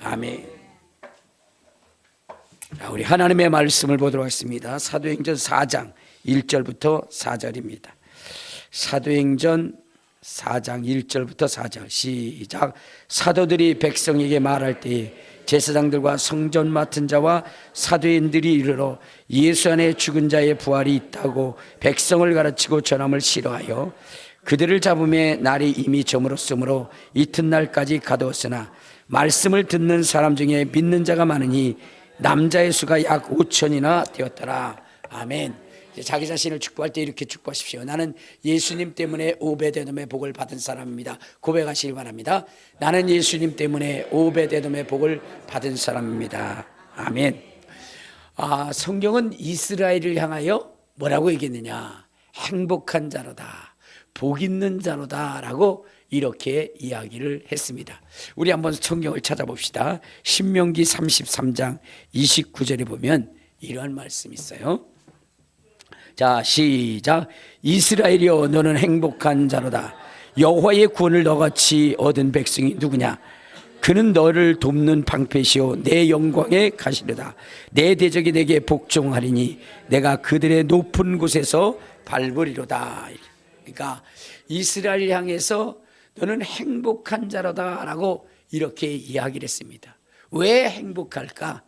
아멘. 자, 우리 하나님의 말씀을 보도록 하겠습니다. 사도행전 4장 1절부터 4절입니다. 사도행전 4장 1절부터 4절 시작. 사도들이 백성에게 말할 때에 제사장들과 성전 맡은 자와 사도인들이 이르러 예수 안에 죽은 자의 부활이 있다고 백성을 가르치고 전함을 싫어하여 그들을 잡음에 날이 이미 저물었으므로 이튿날까지 가두었으나 말씀을 듣는 사람 중에 믿는 자가 많으니 남자의 수가 약 5천이나 되었더라. 아멘. 자기 자신을 축복할 때 이렇게 축복하십시오. 나는 예수님 때문에 오베데돔의 복을 받은 사람입니다. 고백하시길 바랍니다. 나는 예수님 때문에 오베데돔의 복을 받은 사람입니다. 아멘. 성경은 이스라엘을 향하여 뭐라고 얘기했느냐? 행복한 자로다, 복 있는 자로다 라고 이렇게 이야기를 했습니다. 우리 한번 성경을 찾아봅시다. 신명기 33장 29절에 보면 이러한 말씀이 있어요. 자, 시작. 이스라엘이여 너는 행복한 자로다. 여호와의 구원을 너같이 얻은 백성이 누구냐? 그는 너를 돕는 방패시오 내 영광의 가시르다. 내 대적이 내게 복종하리니 내가 그들의 높은 곳에서 밟으리로다. 그러니까 이스라엘을 향해서 너는 행복한 자로다 라고 이렇게 이야기를 했습니다. 왜 행복할까?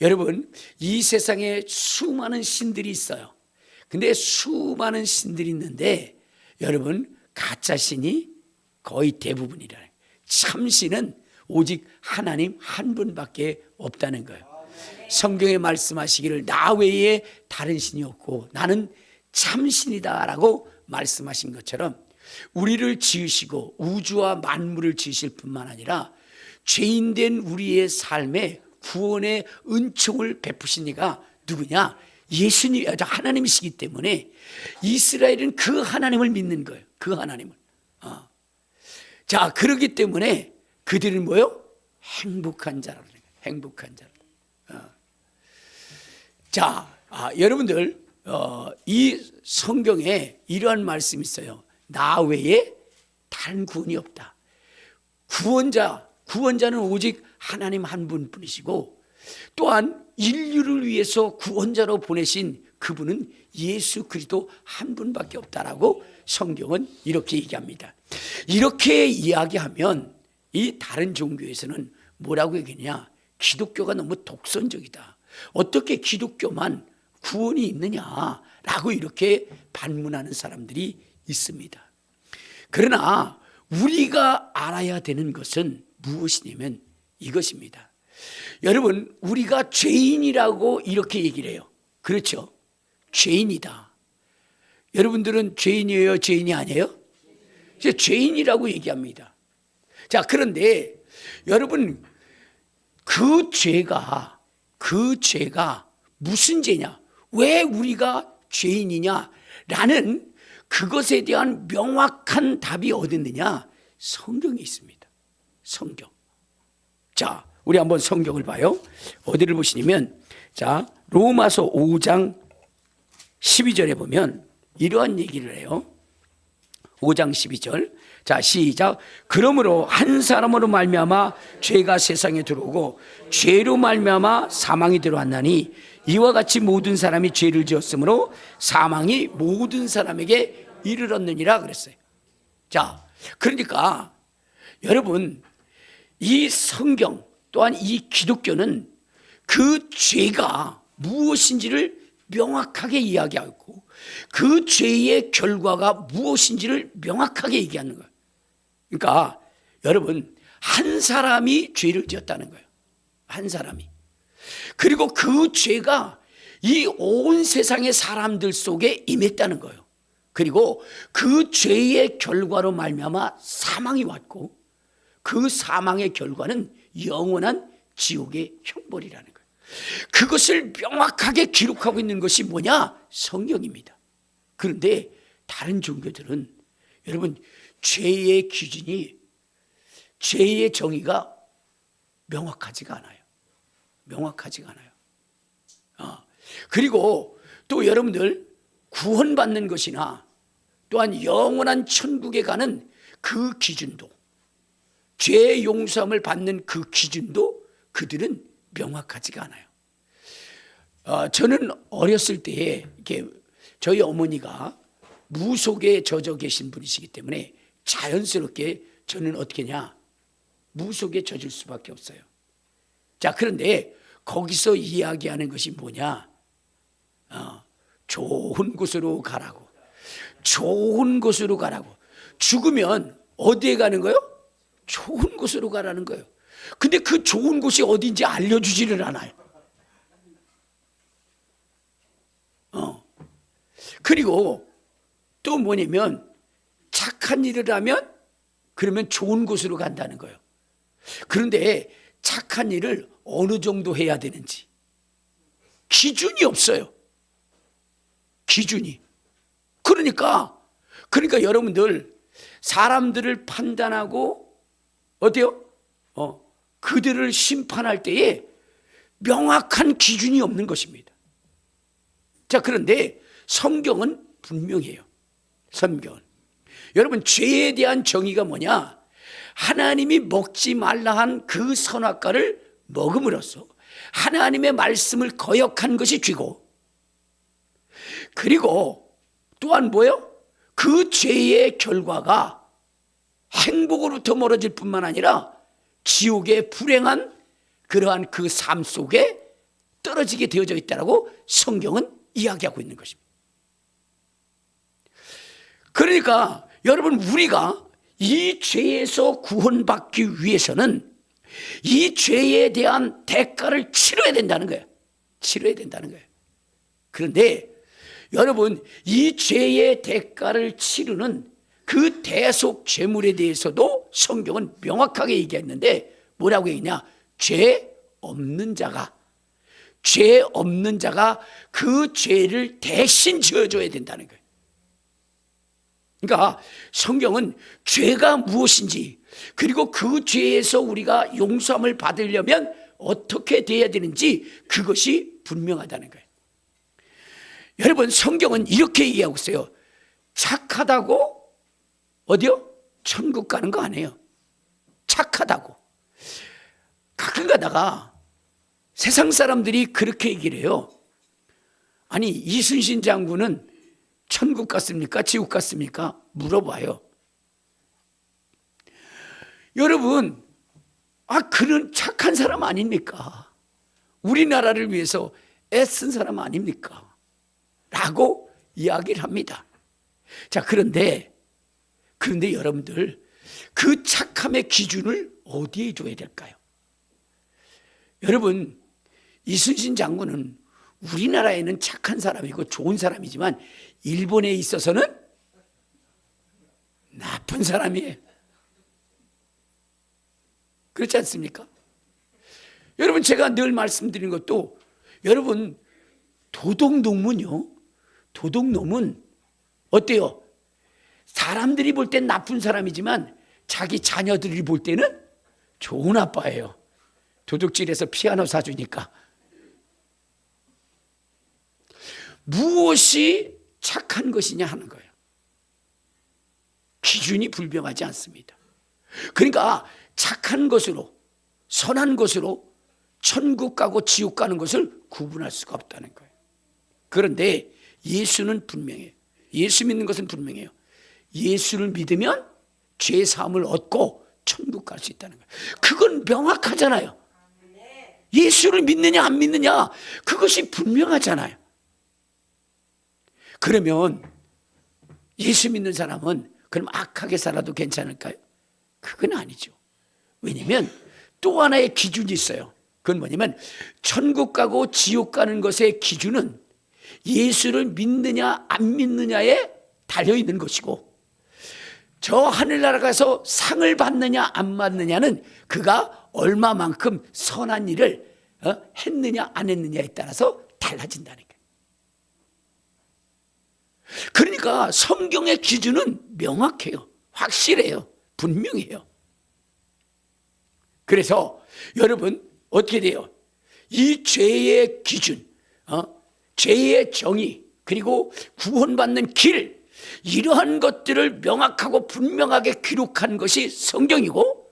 여러분, 이 세상에 수많은 신들이 있어요. 근데 수많은 신들이 있는데 여러분, 가짜 신이 거의 대부분이라. 참신은 오직 하나님 한 분밖에 없다는 거예요. 성경에 말씀하시기를 나 외에 다른 신이 없고 나는 참신이다 라고 말씀하신 것처럼 우리를 지으시고 우주와 만물을 지으실 뿐만 아니라 죄인된 우리의 삶에 구원의 은총을 베푸신 이가 누구냐? 예수님, 하나님이시기 때문에 이스라엘은 그 하나님을 믿는 거예요. 그 하나님을. 자, 그렇기 때문에 그들은 뭐요? 행복한 자라는 거예요. 행복한 자라. 자, 여러분들 이 성경에 이러한 말씀이 있어요. 나 외에 다른 구원이 없다. 구원자는 오직 하나님 한 분뿐이시고 또한 인류를 위해서 구원자로 보내신 그분은 예수 그리스도 한 분밖에 없다라고 성경은 이렇게 얘기합니다. 이렇게 이야기하면 이 다른 종교에서는 뭐라고 얘기하냐? 기독교가 너무 독선적이다. 어떻게 기독교만 구원이 있느냐라고 이렇게 반문하는 사람들이 있습니다. 그러나 우리가 알아야 되는 것은 무엇이냐면 이것입니다. 여러분, 우리가 죄인이라고 이렇게 얘기를 해요. 그렇죠? 죄인이다. 여러분들은 죄인이에요? 죄인이 아니에요? 죄인이라고 얘기합니다. 자, 그런데 여러분, 그 죄가 무슨 죄냐? 왜 우리가 죄인이냐? 라는 그것에 대한 명확한 답이 어디 있느냐? 성경에 있습니다. 성경. 자, 우리 한번 성경을 봐요. 어디를 보시냐면, 자, 로마서 5장 12절에 보면 이러한 얘기를 해요. 5장 12절. 자, 시작. 그러므로 한 사람으로 말미암아 죄가 세상에 들어오고 죄로 말미암아 사망이 들어왔나니 이와 같이 모든 사람이 죄를 지었으므로 사망이 모든 사람에게 이르렀느니라 그랬어요. 자, 그러니까 여러분, 이 성경 또한 이 기독교는 그 죄가 무엇인지를 명확하게 이야기하고 그 죄의 결과가 무엇인지를 명확하게 얘기하는 거예요. 그러니까 여러분, 한 사람이 죄를 지었다는 거예요. 한 사람이. 그리고 그 죄가 이 온 세상의 사람들 속에 임했다는 거예요. 그리고 그 죄의 결과로 말미암아 사망이 왔고 그 사망의 결과는 영원한 지옥의 형벌이라는 거예요. 그것을 명확하게 기록하고 있는 것이 뭐냐? 성경입니다. 그런데 다른 종교들은 여러분, 죄의 기준이, 죄의 정의가 명확하지가 않아요. 명확하지가 않아요. 그리고 또 여러분들 구원받는 것이나 또한 영원한 천국에 가는 그 기준도, 죄 용서함을 받는 그 기준도 그들은 명확하지가 않아요. 저는 어렸을 때에 이렇게 저희 어머니가 무속에 젖어 계신 분이시기 때문에 자연스럽게 저는 어떻게 냐, 무속에 젖을 수밖에 없어요. 자, 그런데 거기서 이야기하는 것이 뭐냐? 좋은 곳으로 가라고. 좋은 곳으로 가라고. 죽으면 어디에 가는 거예요? 좋은 곳으로 가라는 거예요. 근데 그 좋은 곳이 어딘지 알려주지를 않아요. 그리고 또 뭐냐면 착한 일을 하면 그러면 좋은 곳으로 간다는 거예요. 그런데 착한 일을 어느 정도 해야 되는지 기준이 없어요. 기준이. 그러니까 여러분들 사람들을 판단하고 어때요? 그들을 심판할 때에 명확한 기준이 없는 것입니다. 자, 그런데 성경은 분명해요. 성경은. 여러분, 죄에 대한 정의가 뭐냐? 하나님이 먹지 말라 한 그 선악과를 먹음으로써 하나님의 말씀을 거역한 것이 죄고, 그리고 또한 뭐예요? 그 죄의 결과가 행복으로부터 멀어질 뿐만 아니라 지옥의 불행한 그러한 그 삶 속에 떨어지게 되어져 있다라고 성경은 이야기하고 있는 것입니다. 그러니까 여러분, 우리가 이 죄에서 구원받기 위해서는 이 죄에 대한 대가를 치러야 된다는 거예요. 치러야 된다는 거예요. 그런데 여러분, 이 죄의 대가를 치르는 그 대속 제물에 대해서도 성경은 명확하게 얘기했는데 뭐라고 했냐? 죄 없는 자가 그 죄를 대신 지어줘야 된다는 거예요. 그러니까 성경은 죄가 무엇인지, 그리고 그 죄에서 우리가 용서함을 받으려면 어떻게 돼야 되는지 그것이 분명하다는 거예요. 여러분, 성경은 이렇게 얘기하고 있어요. 착하다고 어디요? 천국 가는 거 아니에요. 착하다고. 가끔 가다가 세상 사람들이 그렇게 얘기를 해요. 아니, 이순신 장군은 천국 갔습니까? 지옥 갔습니까? 물어봐요. 여러분, 그런 착한 사람 아닙니까? 우리나라를 위해서 애쓴 사람 아닙니까? 라고 이야기를 합니다. 자, 그런데 여러분들, 그 착함의 기준을 어디에 줘야 될까요? 여러분, 이순신 장군은 우리나라에는 착한 사람이고 좋은 사람이지만 일본에 있어서는 나쁜 사람이에요. 그렇지 않습니까? 여러분, 제가 늘 말씀드리는 것도, 여러분, 도둑놈은요, 도둑놈은 어때요? 사람들이 볼 땐 나쁜 사람이지만 자기 자녀들이 볼 때는 좋은 아빠예요. 도둑질에서 피아노 사주니까. 무엇이 착한 것이냐 하는 거예요. 기준이 불명하지 않습니다. 그러니까 착한 것으로, 선한 것으로 천국 가고 지옥 가는 것을 구분할 수가 없다는 거예요. 그런데 예수는 분명해요. 예수 믿는 것은 분명해요. 예수를 믿으면 죄 사함을 얻고 천국 갈 수 있다는 거예요. 그건 명확하잖아요. 예수를 믿느냐 안 믿느냐, 그것이 분명하잖아요. 그러면 예수 믿는 사람은 그럼 악하게 살아도 괜찮을까요? 그건 아니죠. 왜냐하면 또 하나의 기준이 있어요. 그건 뭐냐면 천국 가고 지옥 가는 것의 기준은 예수를 믿느냐 안 믿느냐에 달려있는 것이고, 저 하늘나라 가서 상을 받느냐 안 받느냐는 그가 얼마만큼 선한 일을 했느냐 안 했느냐에 따라서 달라진다는 거예요. 그러니까 성경의 기준은 명확해요. 확실해요. 분명해요. 그래서 여러분, 어떻게 돼요? 이 죄의 기준, 죄의 정의, 그리고 구원받는 길, 이러한 것들을 명확하고 분명하게 기록한 것이 성경이고,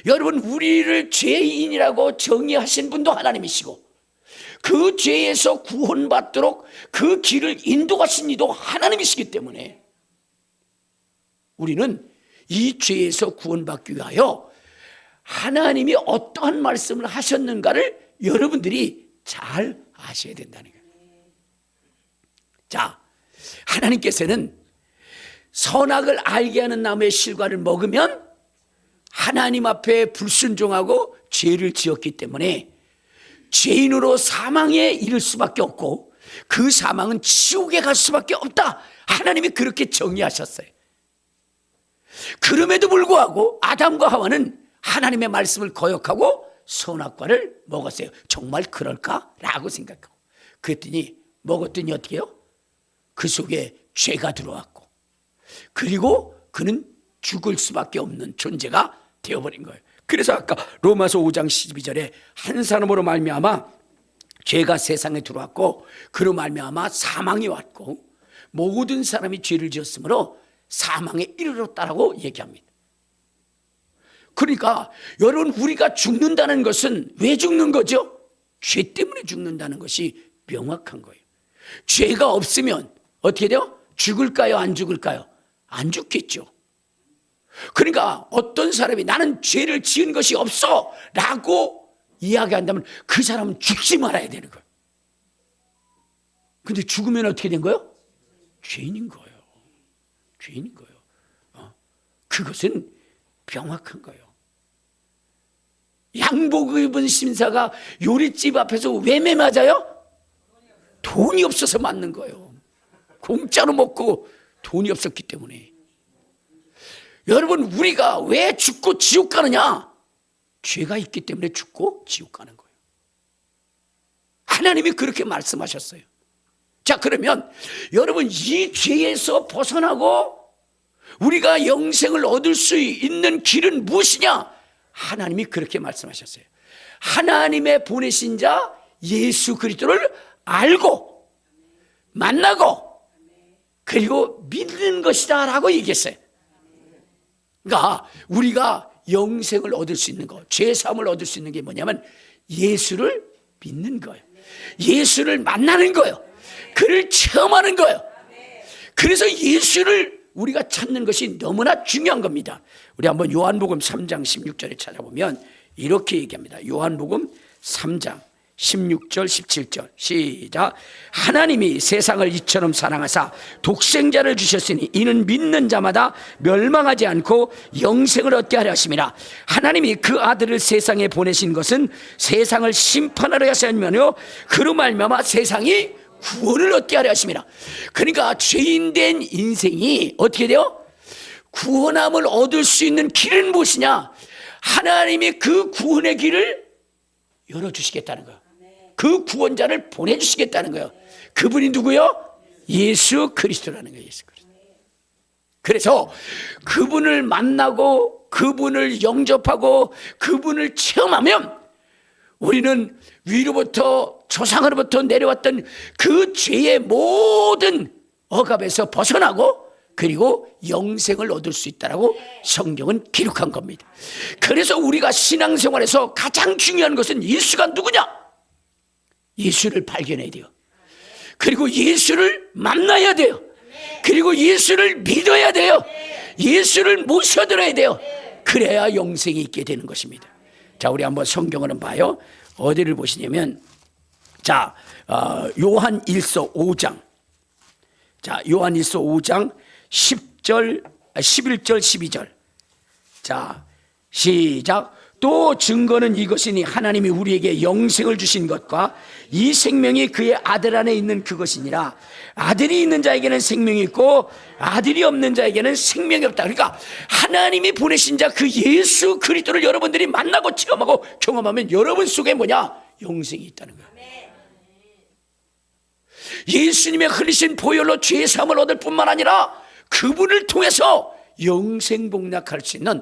여러분, 우리를 죄인이라고 정의하신 분도 하나님이시고 그 죄에서 구원받도록 그 길을 인도하신 이도 하나님이시기 때문에 우리는 이 죄에서 구원받기 위하여 하나님이 어떠한 말씀을 하셨는가를 여러분들이 잘 아셔야 된다는 거예요. 자, 하나님께서는 선악을 알게 하는 나무의 실과를 먹으면 하나님 앞에 불순종하고 죄를 지었기 때문에 죄인으로 사망에 이를 수밖에 없고 그 사망은 지옥에 갈 수밖에 없다. 하나님이 그렇게 정의하셨어요. 그럼에도 불구하고 아담과 하와는 하나님의 말씀을 거역하고 선악과를 먹었어요. 정말 그럴까라고 생각하고 그랬더니 먹었더니 어떻게 해요? 그 속에 죄가 들어왔고 그리고 그는 죽을 수밖에 없는 존재가 되어버린 거예요. 그래서 아까 로마서 5장 12절에 한 사람으로 말미암아 죄가 세상에 들어왔고 그로 말미암아 사망이 왔고 모든 사람이 죄를 지었으므로 사망에 이르렀다라고 얘기합니다. 그러니까 여러분, 우리가 죽는다는 것은 왜 죽는 거죠? 죄 때문에 죽는다는 것이 명확한 거예요. 죄가 없으면 어떻게 돼요? 죽을까요? 안 죽을까요? 안 죽겠죠. 그러니까 어떤 사람이 나는 죄를 지은 것이 없어 라고 이야기한다면 그 사람은 죽지 말아야 되는 거예요. 근데 죽으면 어떻게 된 거예요? 죄인인 거예요. 죄인인 거예요. 그것은 명확한 거예요. 양복 입은 심사가 요리집 앞에서 왜 매 맞아요? 돈이 없어서 맞는 거예요. 공짜로 먹고 돈이 없었기 때문에. 여러분, 우리가 왜 죽고 지옥 가느냐? 죄가 있기 때문에 죽고 지옥 가는 거예요. 하나님이 그렇게 말씀하셨어요. 자, 그러면 여러분, 이 죄에서 벗어나고 우리가 영생을 얻을 수 있는 길은 무엇이냐? 하나님이 그렇게 말씀하셨어요. 하나님의 보내신 자 예수 그리스도를 알고 만나고 그리고 믿는 것이다 라고 얘기했어요. 그러니까 우리가 영생을 얻을 수 있는 것, 죄사함을 얻을 수 있는 게 뭐냐면 예수를 믿는 거예요. 예수를 만나는 거예요. 그를 체험하는 거예요. 그래서 예수를 우리가 찾는 것이 너무나 중요한 겁니다. 우리 한번 요한복음 3장 16절에 찾아보면 이렇게 얘기합니다. 요한복음 3장 16절 17절 시작. 하나님이 세상을 이처럼 사랑하사 독생자를 주셨으니 이는 믿는 자마다 멸망하지 않고 영생을 얻게 하려 하심이라. 하나님이 그 아들을 세상에 보내신 것은 세상을 심판하려 하심이며 그로 말미암아 세상이 구원을 얻게 하려 하심이라. 그러니까 죄인된 인생이 어떻게 돼요? 구원함을 얻을 수 있는 길은 무엇이냐? 하나님이 그 구원의 길을 열어주시겠다는 거예요. 그 구원자를 보내주시겠다는 거예요. 그분이 누구요? 예수 그리스도라는 거예요. 예수 그리스도. 그래서 그분을 만나고 그분을 영접하고 그분을 체험하면 우리는 위로부터 조상으로부터 내려왔던 그 죄의 모든 억압에서 벗어나고 그리고 영생을 얻을 수 있다라고 성경은 기록한 겁니다. 그래서 우리가 신앙생활에서 가장 중요한 것은 예수가 누구냐? 예수를 발견해야 돼요. 그리고 예수를 만나야 돼요. 그리고 예수를 믿어야 돼요. 예수를 모셔들어야 돼요. 그래야 영생이 있게 되는 것입니다. 자, 우리 한번 성경을 봐요. 어디를 보시냐면 자, 요한 1서 5장. 자, 요한 1서 5장 11절 12절. 자, 시작. 또 증거는 이것이니 하나님이 우리에게 영생을 주신 것과 이 생명이 그의 아들 안에 있는 그것이니라. 아들이 있는 자에게는 생명이 있고 아들이 없는 자에게는 생명이 없다. 그러니까 하나님이 보내신 자 그 예수 그리스도를 여러분들이 만나고 체험하고 경험하면 여러분 속에 뭐냐? 영생이 있다는 거예요. 예수님의 흘리신 보혈로 죄 사함을 얻을 뿐만 아니라 그분을 통해서 영생 복락할 수 있는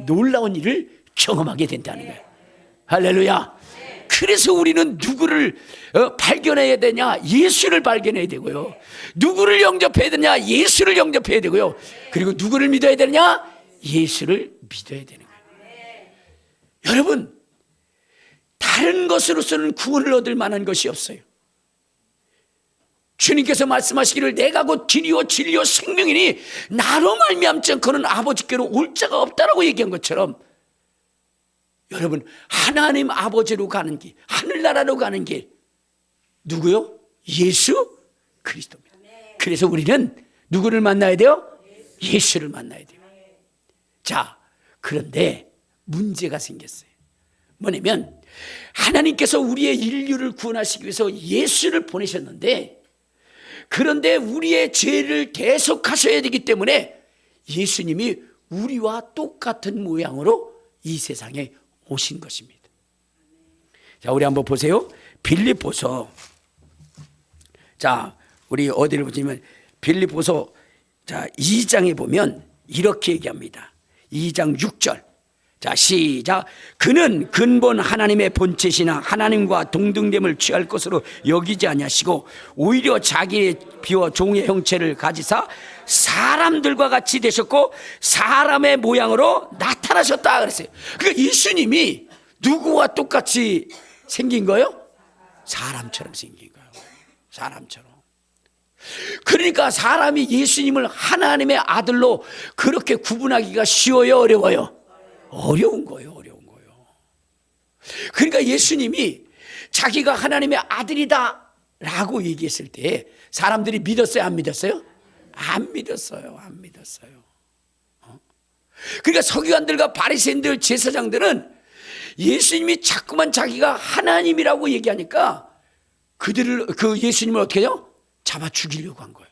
놀라운 일을 경험하게 된다는 거예요. 할렐루야. 그래서 우리는 누구를 발견해야 되냐? 예수를 발견해야 되고요. 누구를 영접해야 되냐? 예수를 영접해야 되고요. 그리고 누구를 믿어야 되냐? 예수를 믿어야 되는 거예요. 여러분, 다른 것으로서는 구원을 얻을 만한 것이 없어요. 주님께서 말씀하시기를 내가 곧 길이요 진리요 생명이니 나로 말미암지 않고는 아버지께로 올 자가 없다라고 얘기한 것처럼, 여러분, 하나님 아버지로 가는 길, 하늘나라로 가는 길, 누구요? 예수 그리스도입니다. 그래서 우리는 누구를 만나야 돼요? 예수를 만나야 돼요. 자, 그런데 문제가 생겼어요. 뭐냐면 하나님께서 우리의 인류를 구원하시기 위해서 예수를 보내셨는데, 그런데 우리의 죄를 대속하셔야 되기 때문에 예수님이 우리와 똑같은 모양으로 이 세상에 오신 것입니다. 자, 우리 한번 보세요. 빌립보서, 자, 우리 어디를 보시면 빌립보서, 자, 2장에 보면 이렇게 얘기합니다. 2장 6절. 자, 시작. 그는 근본 하나님의 본체시나 하나님과 동등됨을 취할 것으로 여기지 아니하시고 오히려 자기의 비워 종의 형체를 가지사 사람들과 같이 되셨고 사람의 모양으로 나타나셨다 그랬어요. 그러니까 예수님이 누구와 똑같이 생긴 거예요? 사람처럼 생긴 거예요. 사람처럼. 그러니까 사람이 예수님을 하나님의 아들로 그렇게 구분하기가 쉬워요, 어려워요? 어려운 거예요, 어려운 거예요. 그러니까 예수님이 자기가 하나님의 아들이다 라고 얘기했을 때 사람들이 믿었어요, 안 믿었어요? 안 믿었어요, 안 믿었어요. 그러니까 서기관들과 바리새인들, 제사장들은 예수님이 자꾸만 자기가 하나님이라고 얘기하니까 그 예수님을 어떻게 해요? 잡아 죽이려고 한 거예요.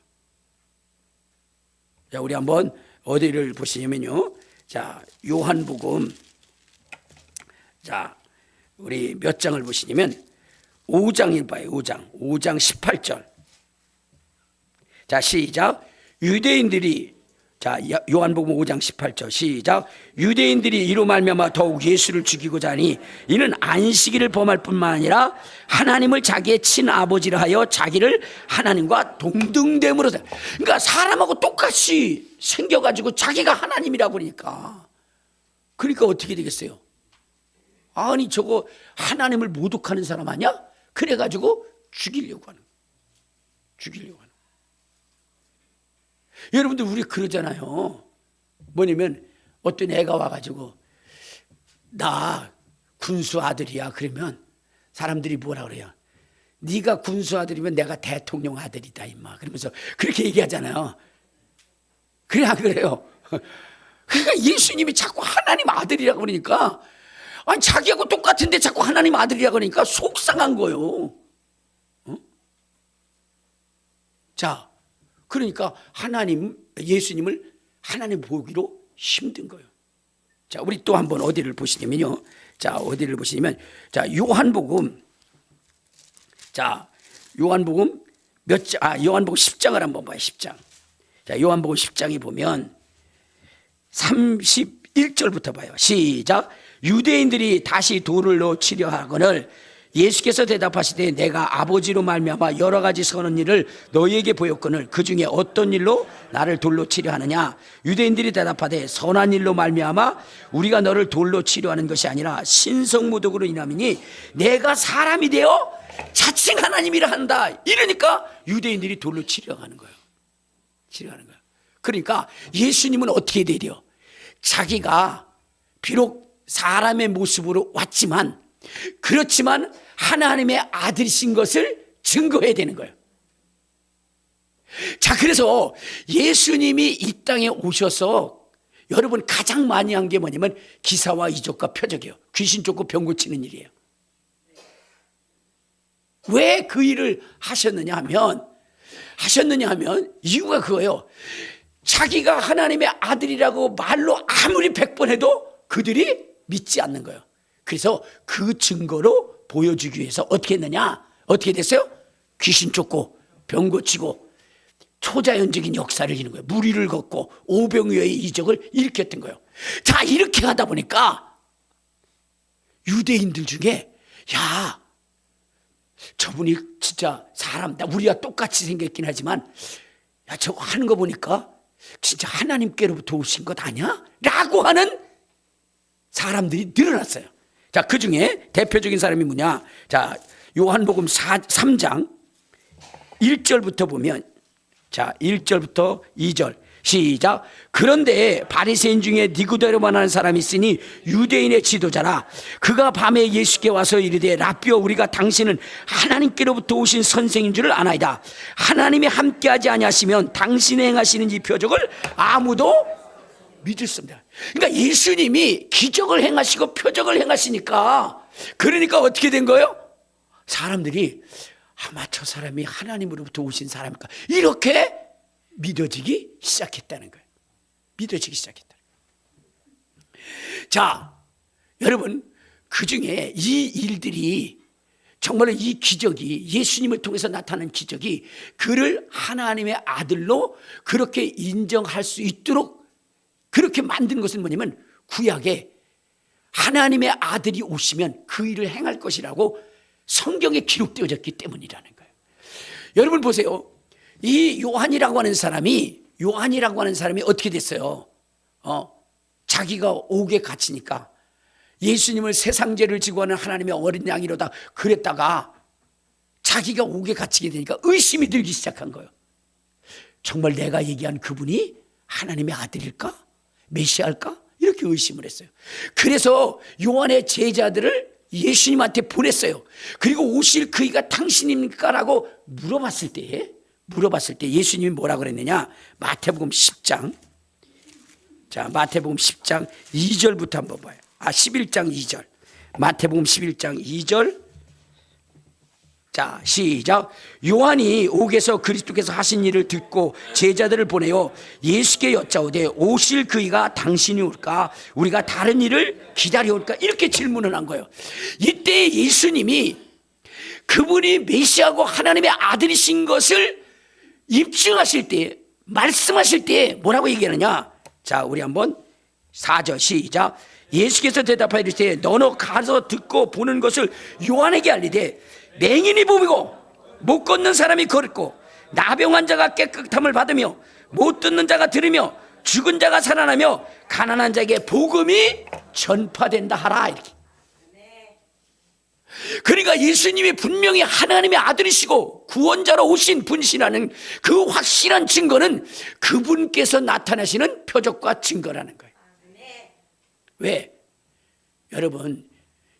자, 우리 한번 어디를 보시냐면요, 자, 요한복음, 자, 우리 몇 장을 보시냐면 5장을 봐요. 5장 18절. 자, 시작. 유대인들이, 자, 요한복음 5장 18절 시작. 유대인들이 이로 말미암아 더욱 예수를 죽이고자 하니 이는 안식일을 범할 뿐만 아니라 하나님을 자기의 친아버지라 하여 자기를 하나님과 동등됨으로, 그러니까 사람하고 똑같이 생겨가지고 자기가 하나님이라고 그러니까 어떻게 되겠어요? 아니, 저거 하나님을 모독하는 사람 아니야? 그래가지고 죽이려고 하는 거예요. 죽이려고 하는 거예요. 여러분들, 우리 그러잖아요. 뭐냐면 어떤 애가 와가지고 나 군수 아들이야 그러면 사람들이 뭐라 그래요? 네가 군수 아들이면 내가 대통령 아들이다 임마, 그러면서 그렇게 얘기하잖아요. 그래, 안 그래요? 그러니까 예수님이 자꾸 하나님 아들이라고 그러니까, 아니, 자기하고 똑같은데 자꾸 하나님 아들이라고 그러니까 속상한 거예요. 자, 그러니까 예수님을 하나님 보기로 힘든 거예요. 자, 우리 또 한번 어디를 보시냐면요. 자, 어디를 보시냐면, 자, 요한복음, 자, 요한복음 요한복음 10장을 한번 봐요. 10장. 자, 요한복음 10장에 보면 31절부터 봐요. 시작. 유대인들이 다시 돌을 넣어 치려 하거늘 예수께서 대답하시되 내가 아버지로 말미암아 여러 가지 선한 일을 너희에게 보였거늘 그 중에 어떤 일로 나를 돌로 치려 하느냐. 유대인들이 대답하되 선한 일로 말미암아 우리가 너를 돌로 치려 하는 것이 아니라 신성모독으로 인함이니 내가 사람이 되어 자칭 하나님이라 한다. 이러니까 유대인들이 돌로 치려 하는 거예요. 치려 하는 거예요. 그러니까 예수님은 어떻게 되려? 자기가 비록 사람의 모습으로 왔지만, 그렇지만 하나님의 아들이신 것을 증거해야 되는 거예요. 자, 그래서 예수님이 이 땅에 오셔서 여러분 가장 많이 한 게 뭐냐면 기사와 이적과 표적이에요. 귀신 쫓고 병 고치는 일이에요. 왜 그 일을 하셨느냐 하면 이유가 그거예요. 자기가 하나님의 아들이라고 말로 아무리 100번 해도 그들이 믿지 않는 거예요. 그래서 그 증거로 보여주기 위해서 어떻게 했느냐? 어떻게 됐어요? 귀신 쫓고 병 고치고 초자연적인 역사를 이루는 거예요. 무리를 걷고 오병이어의 이적을 일으켰던 거예요. 자, 이렇게 하다 보니까 유대인들 중에 야, 저분이 진짜 사람, 우리와 똑같이 생겼긴 하지만 야, 저거 하는 거 보니까 진짜 하나님께로부터 오신 것 아니야? 라고 하는 사람들이 늘어났어요. 자, 그 중에 대표적인 사람이 뭐냐? 자, 요한복음 3장 1절부터 보면, 자, 1절부터 2절 시작. 그런데 바리새인 중에 니고데모라 하는 사람이 있으니 유대인의 지도자라. 그가 밤에 예수께 와서 이르되 라삐여, 우리가 당신은 하나님께로부터 오신 선생인 줄을 아나이다. 하나님이 함께하지 아니하시면 당신이 행하시는 이 표적을 아무도 믿을 수 없다. 그러니까 예수님이 기적을 행하시고 표적을 행하시니까, 그러니까 어떻게 된 거예요? 사람들이 아마 저 사람이 하나님으로부터 오신 사람일까, 이렇게 믿어지기 시작했다는 거예요. 믿어지기 시작했다. 자, 여러분, 그 중에 이 일들이 정말로, 이 기적이, 예수님을 통해서 나타난 기적이 그를 하나님의 아들로 그렇게 인정할 수 있도록 그렇게 만든 것은 뭐냐면, 구약에 하나님의 아들이 오시면 그 일을 행할 것이라고 성경에 기록되어졌기 때문이라는 거예요. 여러분 보세요. 이 요한이라고 하는 사람이 어떻게 됐어요? 자기가 옥에 갇히니까 예수님을 세상 죄를 지고 하는 하나님의 어린 양이로다 그랬다가 자기가 옥에 갇히게 되니까 의심이 들기 시작한 거예요. 정말 내가 얘기한 그분이 하나님의 아들일까? 메시아일까? 이렇게 의심을 했어요. 그래서 요한의 제자들을 예수님한테 보냈어요. 그리고 오실 그이가 당신입니까? 라고 물어봤을 때 예수님이 뭐라고 그랬느냐? 마태복음 10장. 자, 마태복음 10장 2절부터 한번 봐요. 11장 2절. 마태복음 11장 2절. 자, 시작. 요한이 옥에서 그리스도께서 하신 일을 듣고 제자들을 보내어 예수께 여짜오되 오실 그이가 당신이 올까? 우리가 다른 일을 기다려올까? 이렇게 질문을 한 거예요. 이때 예수님이 그분이 메시아고 하나님의 아들이신 것을 입증하실 때, 말씀하실 때 뭐라고 얘기하느냐? 자, 우리 한번 4절 시작. 예수께서 대답하여 이르시되 너너 가서 듣고 보는 것을 요한에게 알리되 맹인이 보이고 못 걷는 사람이 걸었고 나병 환자가 깨끗함을 받으며 못 듣는 자가 들으며 죽은 자가 살아나며 가난한 자에게 복음이 전파된다 하라. 이렇게. 그러니까 예수님이 분명히 하나님의 아들이시고 구원자로 오신 분이시라는 그 확실한 증거는 그분께서 나타나시는 표적과 증거라는 거예요. 왜? 여러분,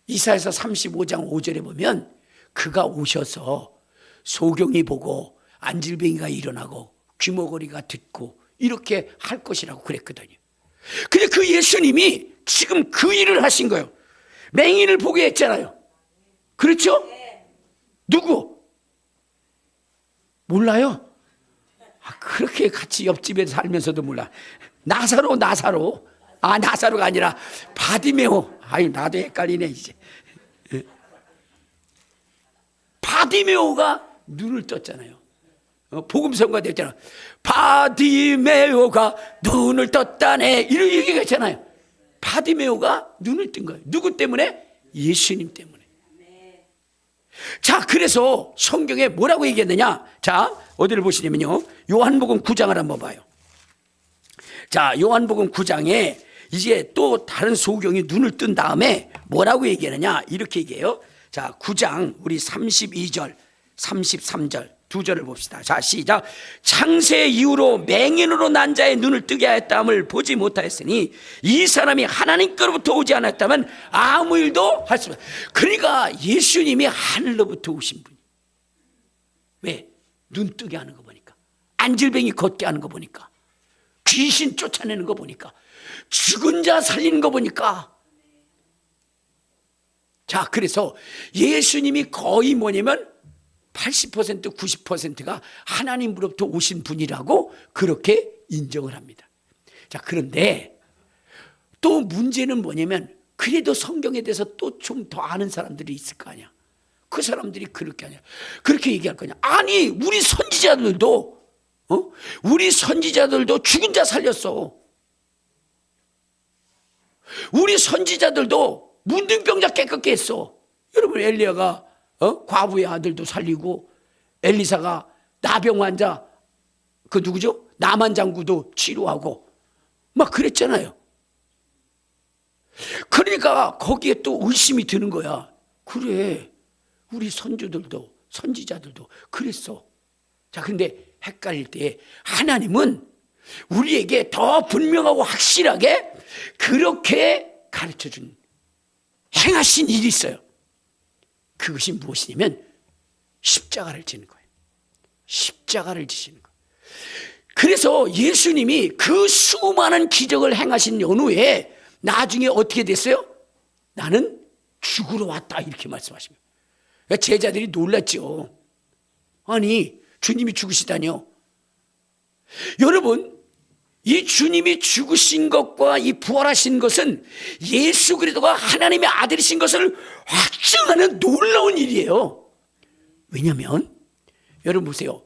이사야서 35장 5절에 보면 그가 오셔서 소경이 보고 안질뱅이가 일어나고 귀머거리가 듣고 이렇게 할 것이라고 그랬거든요. 근데 그 예수님이 지금 그 일을 하신 거예요. 맹인을 보게 했잖아요. 그렇죠? 누구? 몰라요? 그렇게 같이 옆집에 살면서도 몰라. 나사로. 나사로가 아니라 바디메오. 나도 헷갈리네 이제. 바디메오가 눈을 떴잖아요. 복음성가 됐잖아. 바디메오가 눈을 떴다네. 이런 얘기가 있잖아요. 바디메오가 눈을 뜬 거예요. 누구 때문에? 예수님 때문에. 자, 그래서 성경에 뭐라고 얘기했느냐? 자, 어디를 보시냐면요, 요한복음 9장을 한번 봐요. 자, 요한복음 9장에 이제 또 다른 소경이 눈을 뜬 다음에 뭐라고 얘기하느냐? 이렇게 얘기해요. 자, 9장 우리 32절 33절 두 절을 봅시다. 자, 시작. 창세 이후로 맹인으로 난 자의 눈을 뜨게 하였다함을 보지 못하였으니 이 사람이 하나님께로부터 오지 않았다면 아무 일도 할 수 없다. 그러니까 예수님이 하늘로부터 오신 분이. 왜? 눈 뜨게 하는 거 보니까, 안질뱅이 걷게 하는 거 보니까, 귀신 쫓아내는 거 보니까, 죽은 자 살리는 거 보니까. 자, 그래서 예수님이 거의 뭐냐면 80% 90%가 하나님으로부터 오신 분이라고 그렇게 인정을 합니다. 자, 그런데 또 문제는 뭐냐면 그래도 성경에 대해서 또 좀 더 아는 사람들이 있을 거 아니야. 그 사람들이 그렇게 하냐, 그렇게 얘기할 거냐. 아니, 우리 선지자들도 죽은 자 살렸어. 우리 선지자들도 문둥병자 깨끗게 했어. 여러분, 엘리야가 과부의 아들도 살리고, 엘리사가 나병 환자 그 누구죠? 나만 장군도 치료하고 막 그랬잖아요. 그러니까 거기에 또 의심이 드는 거야. 그래, 우리 선조들도 선지자들도 그랬어. 자, 근데 헷갈릴 때 하나님은 우리에게 더 분명하고 확실하게 그렇게 가르쳐준 행하신 일이 있어요. 그것이 무엇이냐면 십자가를 지는 거예요. 십자가를 지시는 거예요. 그래서 예수님이 그 수많은 기적을 행하신 연후에 나중에 어떻게 됐어요? 나는 죽으러 왔다 이렇게 말씀하십니다. 제자들이 놀랐죠. 아니, 주님이 죽으시다뇨. 여러분, 이 주님이 죽으신 것과 이 부활하신 것은 예수 그리스도가 하나님의 아들이신 것을 확증하는 놀라운 일이에요. 왜냐하면 여러분 보세요.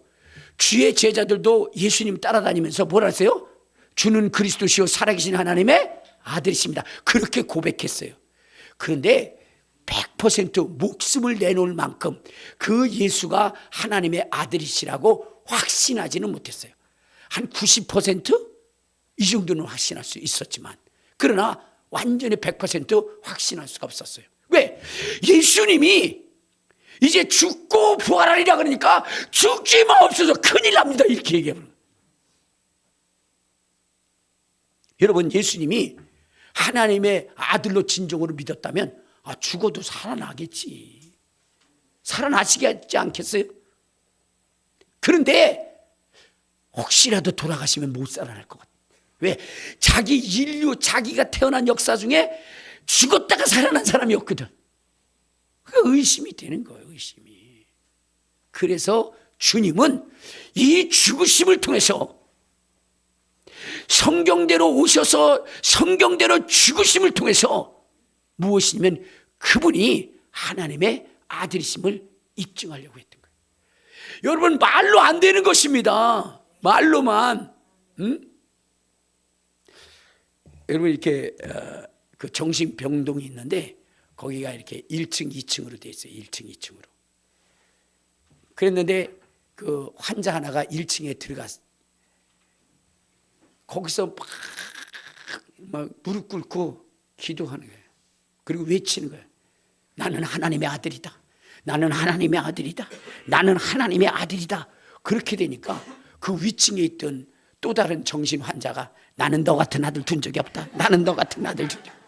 주의 제자들도 예수님 따라다니면서 뭐라 하세요? 주는 그리스도시요 살아계신 하나님의 아들이십니다. 그렇게 고백했어요. 그런데 100% 목숨을 내놓을 만큼 그 예수가 하나님의 아들이시라고 확신하지는 못했어요. 한 90%? 이 정도는 확신할 수 있었지만, 그러나 완전히 100% 확신할 수가 없었어요. 왜? 예수님이 이제 죽고 부활하리라 그러니까 죽지 마옵소서, 큰일 납니다, 이렇게 얘기해요. 여러분, 예수님이 하나님의 아들로 진정으로 믿었다면 죽어도 살아나겠지, 살아나시겠지 않겠어요? 그런데 혹시라도 돌아가시면 못 살아날 것 같아요. 왜? 자기 인류, 자기가 태어난 역사 중에 죽었다가 살아난 사람이 없거든. 의심이 되는 거예요, 의심이. 그래서 주님은 이 죽으심을 통해서 성경대로 오셔서 성경대로 죽으심을 통해서 무엇이냐면 그분이 하나님의 아들이심을 입증하려고 했던 거예요. 여러분, 말로 안 되는 것입니다. 말로만. 여러분, 이렇게 그 정신병동이 있는데 거기가 이렇게 1층, 2층으로 되어 있어요. 1층, 2층으로. 그랬는데 그 환자 하나가 1층에 들어갔어. 거기서 막 무릎 꿇고 기도하는 거예요. 그리고 외치는 거예요. 나는 하나님의 아들이다. 나는 하나님의 아들이다. 나는 하나님의 아들이다. 그렇게 되니까 그 위층에 있던 또 다른 정신 환자가 나는 너 같은 아들 둔 적이 없다. 나는 너 같은 아들 둔 적이 없다.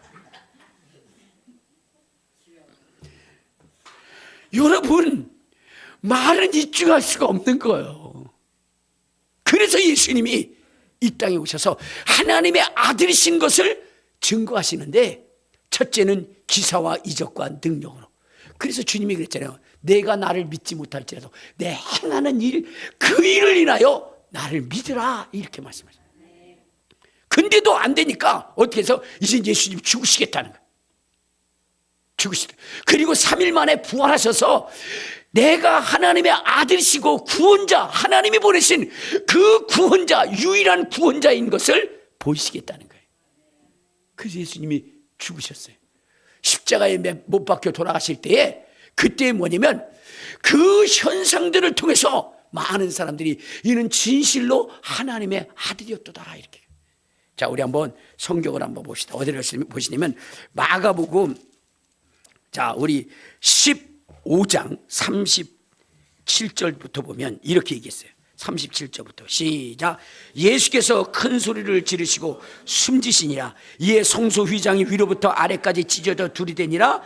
여러분, 말은 입증할 수가 없는 거예요. 그래서 예수님이 이 땅에 오셔서 하나님의 아들이신 것을 증거하시는데, 첫째는 기사와 이적과 능력으로. 그래서 주님이 그랬잖아요. 내가 나를 믿지 못할지라도 내 행하는 일, 그 일을 인하여 나를 믿으라, 이렇게 말씀하셨어요. 근데도 안 되니까 어떻게 해서 이제 예수님 죽으시겠다는 거예요. 죽으시다. 그리고 3일 만에 부활하셔서 내가 하나님의 아들이시고 구원자, 하나님이 보내신 그 구원자, 유일한 구원자인 것을 보이시겠다는 거예요. 그래서 예수님이 죽으셨어요. 십자가에 못 박혀 돌아가실 때에, 그때 뭐냐면 그 현상들을 통해서 많은 사람들이 이는 진실로 하나님의 아들이었도다, 이렇게. 자, 우리 한번 성경을 한번 봅시다. 어디를 보시냐면 마가복음, 자, 우리 15장 37절부터 보면 이렇게 얘기했어요. 37절부터 시작. 예수께서 큰 소리를 지르시고 숨지시니라. 이에 성소 휘장이 위로부터 아래까지 찢어져 둘이되니라.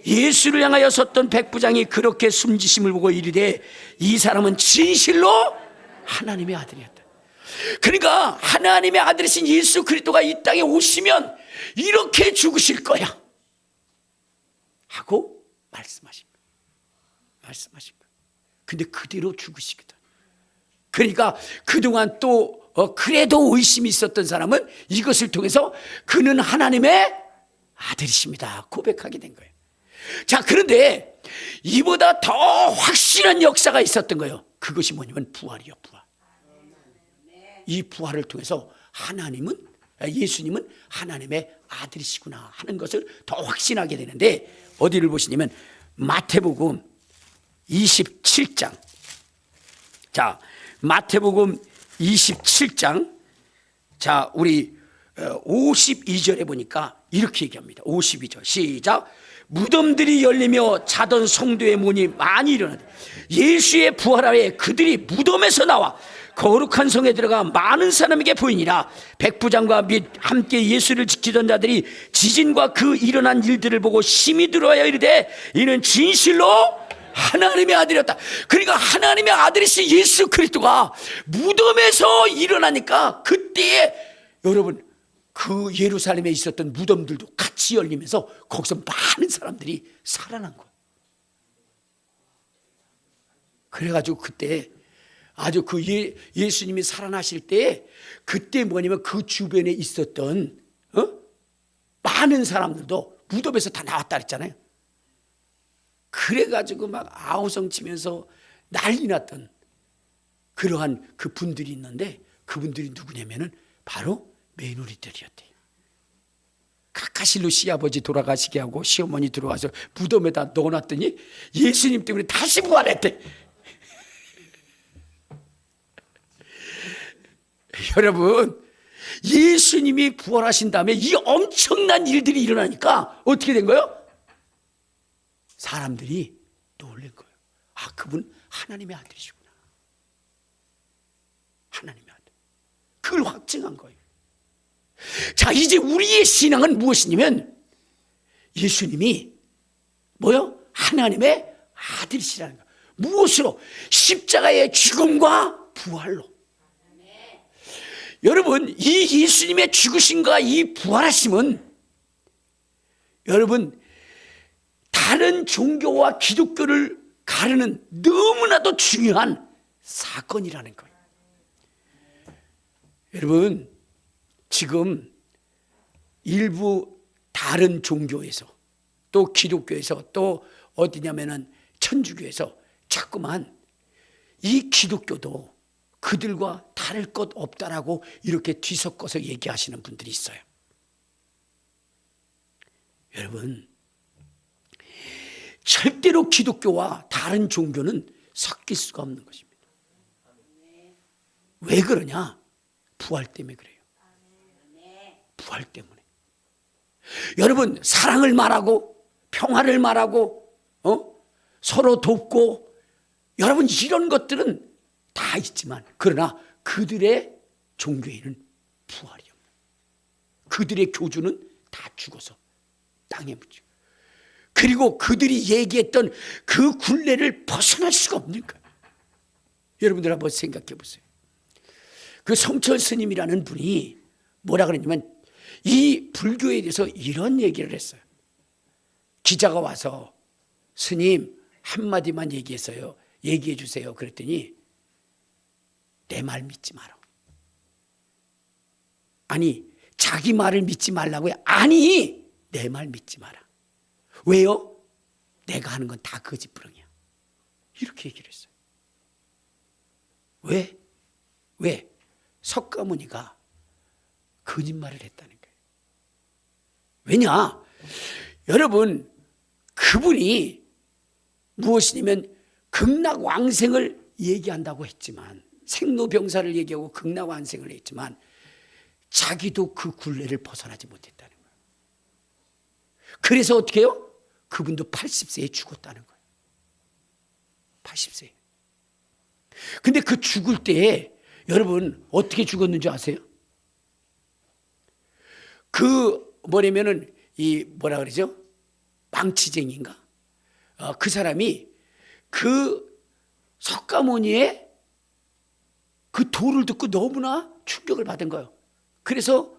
예수를 향하여 섰던 백부장이 그렇게 숨지심을 보고 이르되 이 사람은 진실로 하나님의 아들이었다. 그러니까 하나님의 아들이신 예수 그리스도가 이 땅에 오시면 이렇게 죽으실 거야 하고 말씀하십니다. 근데 그대로 죽으시거든. 그러니까 그동안 또 그래도 의심이 있었던 사람은 이것을 통해서 그는 하나님의 아들이십니다 고백하게 된 거예요. 자, 그런데 이보다 더 확실한 역사가 있었던 거예요. 그것이 뭐냐면 부활이요, 부활. 이 부활을 통해서 예수님은 하나님의 아들이시구나 하는 것을 더 확신하게 되는데, 어디를 보시냐면 마태복음 27장. 자, 마태복음 27장 자 우리 52절에 보니까 이렇게 얘기합니다. 52절 시작. 무덤들이 열리며 자던 성도의 문이 많이 일어나되 예수의 부활하에 그들이 무덤에서 나와 거룩한 성에 들어가 많은 사람에게 보이니라. 백부장과 및 함께 예수를 지키던 자들이 지진과 그 일어난 일들을 보고 심히 두려워하여 이르되 이는 진실로 하나님의 아들이었다. 그러니까 하나님의 아들이신 예수 그리스도가 무덤에서 일어나니까 그때에 여러분 그 예루살렘에 있었던 무덤들도 같이 열리면서 거기서 많은 사람들이 살아난 거예요. 그래가지고 그때 아주 그 예수님이 살아나실 때 그때 뭐냐면 그 주변에 있었던 많은 사람들도 무덤에서 다 나왔다 그랬잖아요. 그래가지고 막 아우성 치면서 난리 났던 그러한 그 분들이 있는데 그분들이 누구냐면은 바로 며느리들이었대요. 가까실로 시아버지 돌아가시게 하고 시어머니 들어와서 무덤에다 넣어놨더니 예수님 때문에 다시 부활했대. 여러분 예수님이 부활하신 다음에 이 엄청난 일들이 일어나니까 어떻게 된 거예요? 사람들이 놀란 거예요. 아, 그분 하나님의 아들이시구나. 하나님의 아들. 그걸 확증한 거예요. 자, 이제 우리의 신앙은 무엇이냐면 예수님이 뭐요? 하나님의 아들이시라는 거예요. 무엇으로? 십자가의 죽음과 부활로. 여러분 이 예수님의 죽으심과 이 부활하심은 여러분 다른 종교와 기독교를 가르는 너무나도 중요한 사건이라는 거예요. 여러분 지금 일부 다른 종교에서 또 기독교에서 또 어디냐면은 천주교에서 자꾸만 이 기독교도 그들과 다를 것 없다라고 이렇게 뒤섞어서 얘기하시는 분들이 있어요. 여러분 절대로 기독교와 다른 종교는 섞일 수가 없는 것입니다. 왜 그러냐? 부활 때문에 그래요. 부활 때문에. 여러분 사랑을 말하고 평화를 말하고 서로 돕고 여러분 이런 것들은 다 있지만 그러나 그들의 종교에는 부활이 없는, 그들의 교주는 다 죽어서 땅에 묻히고 그리고 그들이 얘기했던 그 굴레를 벗어날 수가 없는 거예요. 여러분들 한번 생각해 보세요. 그 성철 스님이라는 분이 뭐라 그랬냐면 이 불교에 대해서 이런 얘기를 했어요. 기자가 와서 스님 한마디만 얘기했어요. 얘기해 주세요. 그랬더니 내 말 믿지 마라. 아니 자기 말을 믿지 말라고요? 아니 내 말 믿지 마라. 왜요? 내가 하는 건 다 거짓부렁이야. 이렇게 얘기를 했어요. 왜? 왜? 석가모니가 거짓말을 했다는 거예요. 왜냐? 여러분 그분이 무엇이냐면 극락왕생을 얘기한다고 했지만 생로병사를 얘기하고 극락왕생을 했지만 자기도 그 굴레를 벗어나지 못했다는 거예요. 그래서 어떻게 해요? 그분도 80세에 죽었다는 거예요. 80세에. 근데 그 죽을 때에 여러분 어떻게 죽었는지 아세요? 그 뭐냐면은 이 뭐라 그러죠? 망치쟁이인가? 그 사람이 그 석가모니의 그 도를 듣고 너무나 충격을 받은 거예요. 그래서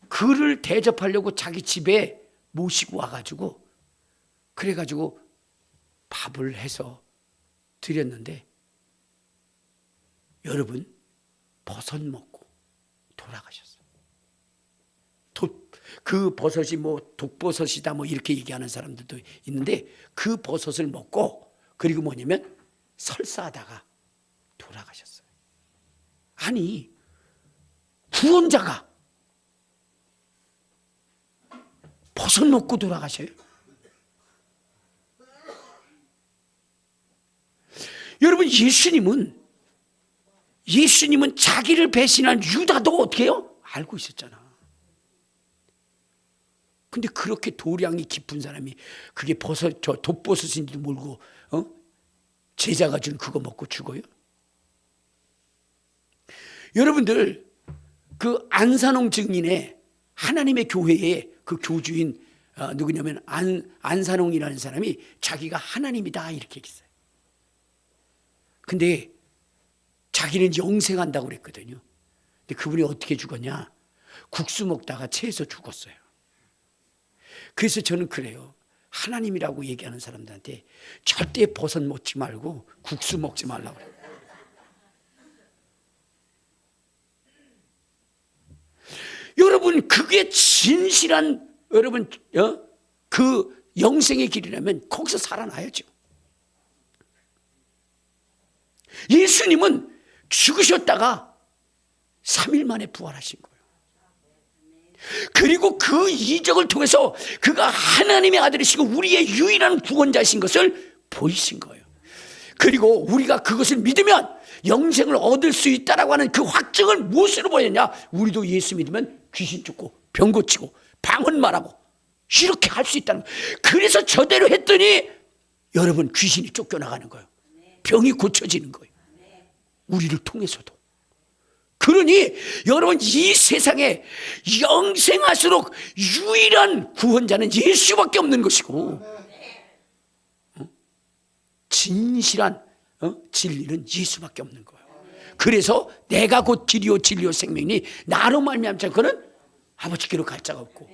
그를 대접하려고 자기 집에 모시고 와가지고 그래가지고 밥을 해서 드렸는데 여러분 버섯 먹고 돌아가셨어요. 그 버섯이 뭐 독버섯이다 뭐 이렇게 얘기하는 사람들도 있는데 그 버섯을 먹고 그리고 뭐냐면 설사하다가 돌아가셨어요. 아니 구원자가 버섯 먹고 돌아가셔요? 예수님은 예수님은 자기를 배신한 유다도 어떻게 해요? 알고 있었잖아. 근데 그렇게 도량이 깊은 사람이 그게 버섯, 저 돛버섯인지도 모르고 제자가 준 그거 먹고 죽어요? 여러분들, 그 안산홍 증인의 하나님의 교회의 그 교주인 누구냐면 안산홍이라는 사람이 자기가 하나님이다 이렇게 얘기했어요. 근데 자기는 영생한다고 그랬거든요. 근데 그분이 어떻게 죽었냐? 국수 먹다가 체해서 죽었어요. 그래서 저는 그래요. 하나님이라고 얘기하는 사람들한테 절대 버섯 먹지 말고 국수 먹지 말라고 그래요. 여러분, 그게 진실한 여러분 그 영생의 길이라면 거기서 살아나야죠. 예수님은 죽으셨다가 3일 만에 부활하신 거예요. 그리고 그 이적을 통해서 그가 하나님의 아들이시고 우리의 유일한 구원자이신 것을 보이신 거예요. 그리고 우리가 그것을 믿으면 영생을 얻을 수 있다라고 하는 그 확증을 무엇으로 보였냐? 우리도 예수 믿으면 귀신 쫓고 병 고치고 방언 말하고 이렇게 할 수 있다는 거예요. 그래서 저대로 했더니 여러분, 귀신이 쫓겨나가는 거예요. 병이 고쳐지는 거예요. 우리를 통해서도. 그러니 여러분, 이 세상에 영생할수록 유일한 구원자는 예수밖에 없는 것이고 진실한 진리는 예수밖에 없는 거예요. 그래서 내가 곧 길이요 진리요 생명이니 나로 말미암지 않고는 아버지께로 갈 자가 없고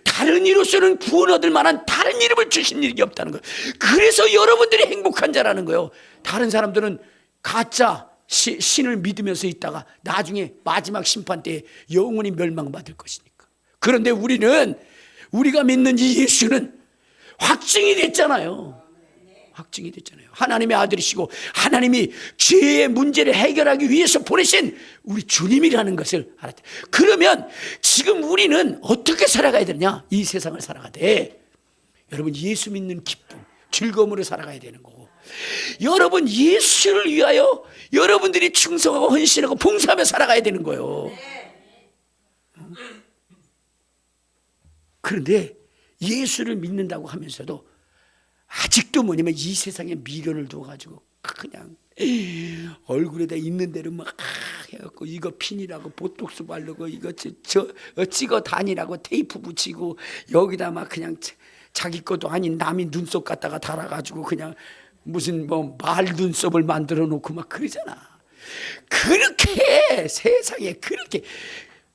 다른 이로서는 구원 얻을 만한 다른 이름을 주신 일이 없다는 거예요. 그래서 여러분들이 행복한 자라는 거예요. 다른 사람들은 가짜 신을 믿으면서 있다가 나중에 마지막 심판 때에 영원히 멸망받을 것이니까. 그런데 우리가 믿는 이 예수는 확증이 됐잖아요. 확증이 됐잖아요. 하나님의 아들이시고 하나님이 죄의 문제를 해결하기 위해서 보내신 우리 주님이라는 것을 알았대. 그러면 지금 우리는 어떻게 살아가야 되느냐? 이 세상을 살아가되 여러분, 예수 믿는 기쁨, 즐거움으로 살아가야 되는 거고, 여러분 예수를 위하여 여러분들이 충성하고 헌신하고 봉사하며 살아가야 되는 거예요. 그런데 예수를 믿는다고 하면서도 아직도 뭐냐면 이 세상에 미련을 둬가지고 그냥 얼굴에다 있는 대로 막 해갖고 이거 핀이라고 보톡스 바르고 이거 찍어 다니라고 테이프 붙이고 여기다 막 그냥 자기 것도 아닌 남이 눈썹 갖다가 달아가지고 그냥 무슨 뭐 말 눈썹을 만들어 놓고 막 그러잖아. 그렇게 세상에 그렇게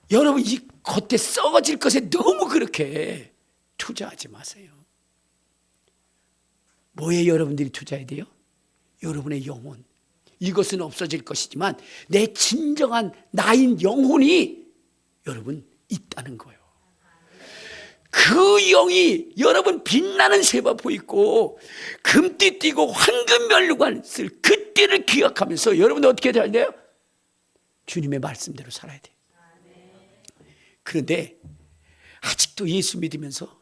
여러분 이 겉에 썩어질 것에 너무 그렇게 투자하지 마세요. 뭐에 여러분들이 투자해야 돼요? 여러분의 영혼. 이것은 없어질 것이지만 내 진정한 나인 영혼이 여러분 있다는 거예요. 그 영이 여러분 빛나는 세바포 있고 금띠 띠고 황금 면류관 쓸 그때를 기억하면서 여러분들 어떻게 해야 돼요? 주님의 말씀대로 살아야 돼요. 그런데 아직도 예수 믿으면서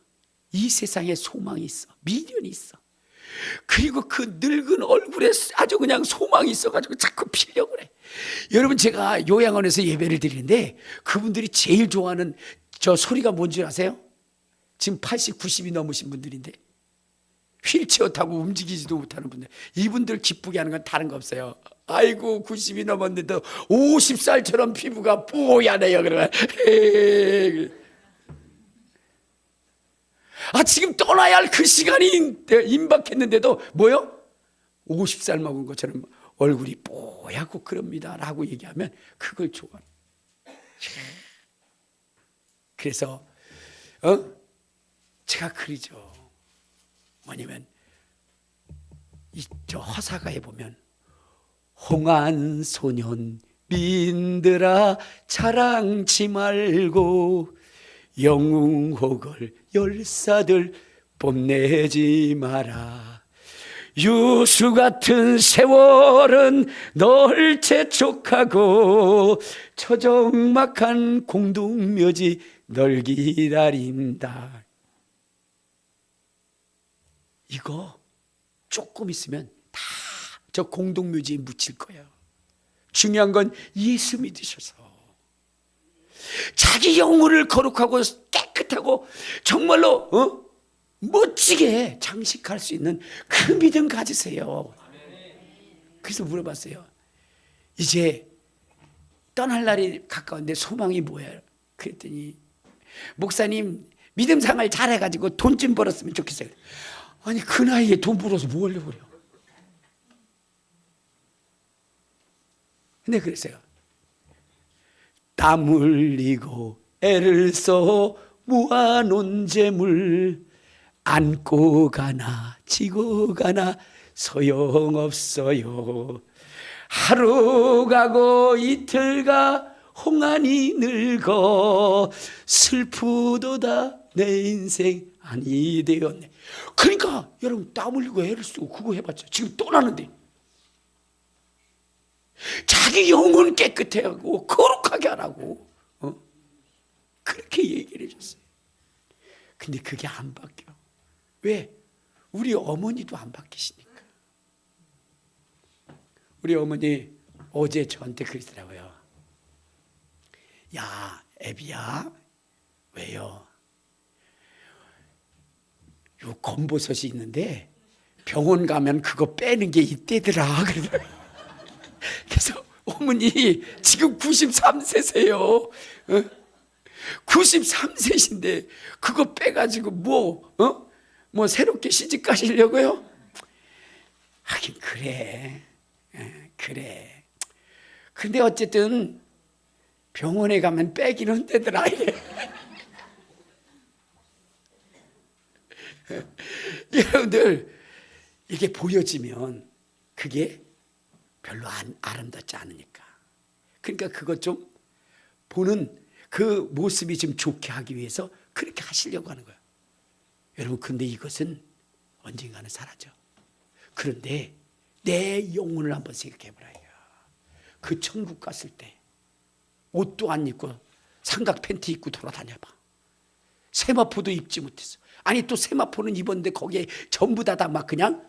이 세상에 소망이 있어, 미련이 있어. 그리고 그 늙은 얼굴에 아주 그냥 소망이 있어가지고 자꾸 피려고 그래. 여러분, 제가 요양원에서 예배를 드리는데 그분들이 제일 좋아하는 저 소리가 뭔지 아세요? 지금 80, 90이 넘으신 분들인데 휠체어 타고 움직이지도 못하는 분들, 이분들 기쁘게 하는 건 다른 거 없어요. 아이고 90이 넘었는데 50살처럼 피부가 뽀얗네요. 그러면 지금 떠나야 할 그 시간이 임박했는데도 뭐요? 50살 먹은 것처럼 얼굴이 뽀얗고 그럽니다 라고 얘기하면 그걸 좋아해요. 그래서 제가 그러죠. 뭐냐면 저 화사가에 보면 홍한 소년 민들아 자랑치 말고 영웅호걸 열사들 뽐내지 마라. 유수 같은 세월은 널 재촉하고 처정막한 공동묘지 널 기다린다. 이거 조금 있으면 다 저 공동묘지에 묻힐 거예요. 중요한 건 예수 믿으셔서 자기 영혼을 거룩하고 깨끗하고 정말로 멋지게 장식할 수 있는 그 믿음 가지세요. 그래서 물어봤어요. 이제 떠날 날이 가까운데 소망이 뭐예요? 그랬더니 목사님 믿음 생활 잘해가지고 돈 좀 벌었으면 좋겠어요. 아니 그 나이에 돈 벌어서 뭐 하려고 그래요? 근데 그랬어요. 땀 흘리고 애를 써 모아놓은 재물 안고 가나 지고 가나 소용없어요. 하루 가고 이틀 가 홍안이 늙어 슬프도다 내 인생 아니 되었네. 그러니까 여러분 땀 흘리고 애를 쓰고 그거 해봤자 지금 떠나는데 자기 영혼 깨끗해 하고 거룩하게 하라고 그렇게 얘기를 해줬어요. 근데 그게 안 바뀌어. 왜? 우리 어머니도 안 바뀌시니까. 우리 어머니 어제 저한테 그러더라고요. 야 애비야 왜요? 요 검버섯이 있는데 병원 가면 그거 빼는 게 있대더라 그러더라고요. 그래서 어머니 지금 93세세요. 93세신데 그거 빼가지고 뭐 새롭게 시집 가시려고요? 하긴 그래. 그래. 근데 어쨌든 병원에 가면 빼기는 되더라. 여러분들 이게 보여지면 그게 별로 아름답지 않으니까. 그러니까 그것 좀 보는 그 모습이 좀 좋게 하기 위해서 그렇게 하시려고 하는 거예요. 여러분 근데 이것은 언젠가는 사라져. 그런데 내 영혼을 한번 생각해 보라요. 그 천국 갔을 때 옷도 안 입고 삼각 팬티 입고 돌아다녀봐. 세마포도 입지 못했어. 아니 또 세마포는 입었는데 거기에 전부 다 막 그냥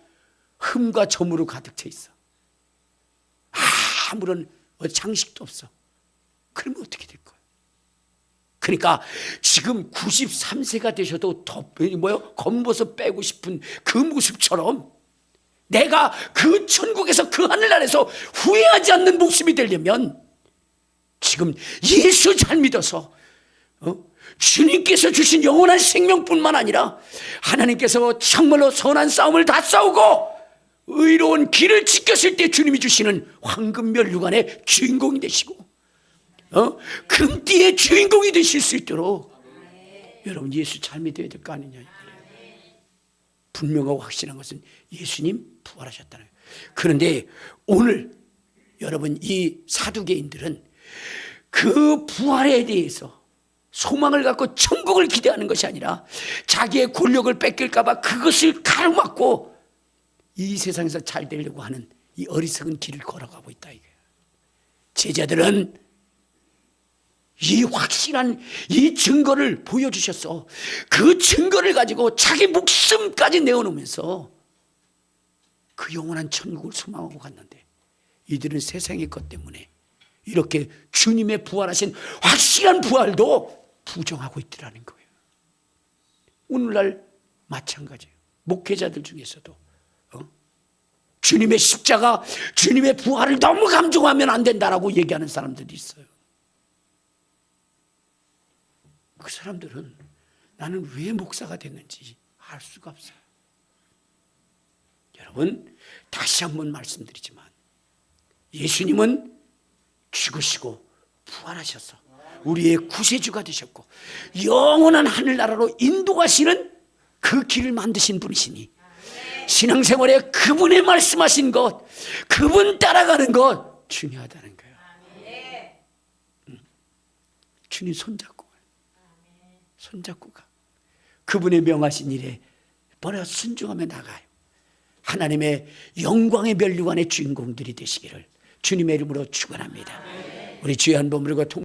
흠과 점으로 가득 차 있어. 아무런 장식도 없어. 그러면 어떻게 될 거야? 그러니까 지금 93세가 되셔도 검버섯 빼고 싶은 그 모습처럼 내가 그 천국에서 그 하늘나라에서 후회하지 않는 목숨이 되려면 지금 예수 잘 믿어서 주님께서 주신 영원한 생명뿐만 아니라 하나님께서 정말로 선한 싸움을 다 싸우고 의로운 길을 지켰을 때 주님이 주시는 황금면류관의 주인공이 되시고 금띠의 주인공이 되실 수 있도록 여러분 예수 잘 믿어야 될 거 아니냐. 분명하고 확실한 것은 예수님 부활하셨다는 거예요. 그런데 오늘 여러분 이 사두개인들은 그 부활에 대해서 소망을 갖고 천국을 기대하는 것이 아니라 자기의 권력을 뺏길까 봐 그것을 가로막고 이 세상에서 잘 되려고 하는 이 어리석은 길을 걸어가고 있다 이거예요. 제자들은 이 확실한 이 증거를 보여주셨어. 그 증거를 가지고 자기 목숨까지 내어놓으면서 그 영원한 천국을 소망하고 갔는데 이들은 세상의 것 때문에 이렇게 주님의 부활하신 확실한 부활도 부정하고 있더라는 거예요. 오늘날 마찬가지예요. 목회자들 중에서도 주님의 십자가, 주님의 부활을 너무 감정하면 안 된다라고 얘기하는 사람들이 있어요. 그 사람들은 나는 왜 목사가 됐는지 알 수가 없어요. 여러분 다시 한번 말씀드리지만 예수님은 죽으시고 부활하셔서 우리의 구세주가 되셨고 영원한 하늘나라로 인도하시는 그 길을 만드신 분이시니 신앙생활에 그분의 말씀하신 것, 그분 따라가는 것 중요하다는 거예요. 주님 손잡고 가. 그분의 명하신 일에 번호 순종하며 나가요. 하나님의 영광의 면류관의 주인공들이 되시기를 주님의 이름으로 축원합니다. 우리 주의 한 번물과